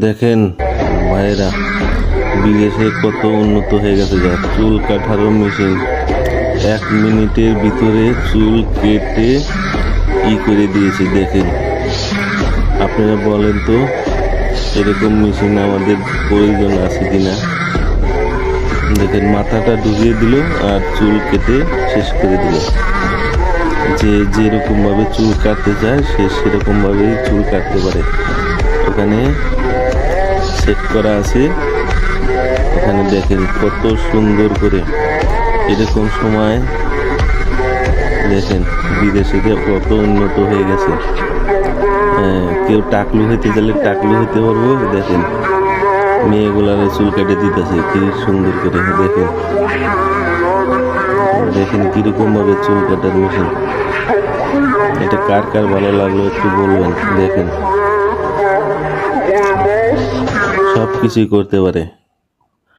দেখেন ভাইরা, বিদেশে কত উন্নত হয়ে গেছে যা চুল কাটারও মেশিন। 1 মিনিটের ভিতরে চুল কেটে করে দিয়েছে। দেখেন, আপনারা বলেন তো এরকম মেশিন আমাদের প্রয়োজন আছে কিনা। দেখেন, মাথাটা ঢুকিয়ে দিল আর চুল কেটে শেষ করে দিল। যে যেরকম ভাবে চুল কাটতে চায় সে সেরকম ভাবেই চুল কাটতে পারে। ওখানে সেট করা আছে। এখানে দেখেন কত সুন্দর করে। এরকম সময় দেখেন বিদেশে কত উন্নত হয়ে গেছে। কেউ টাকলু হইতে গেলে টাকলু হইতে পারবো। দেখেন মেয়েগুলার চুল কেটে দিতেছে কি সুন্দর করে। দেখেন দেখেন কিরকম ভাবে চুল কাটার মেশিন। এটা কার কার ভালো লাগলো একটু বলবেন। দেখেন সব কিছুই করতে পারে।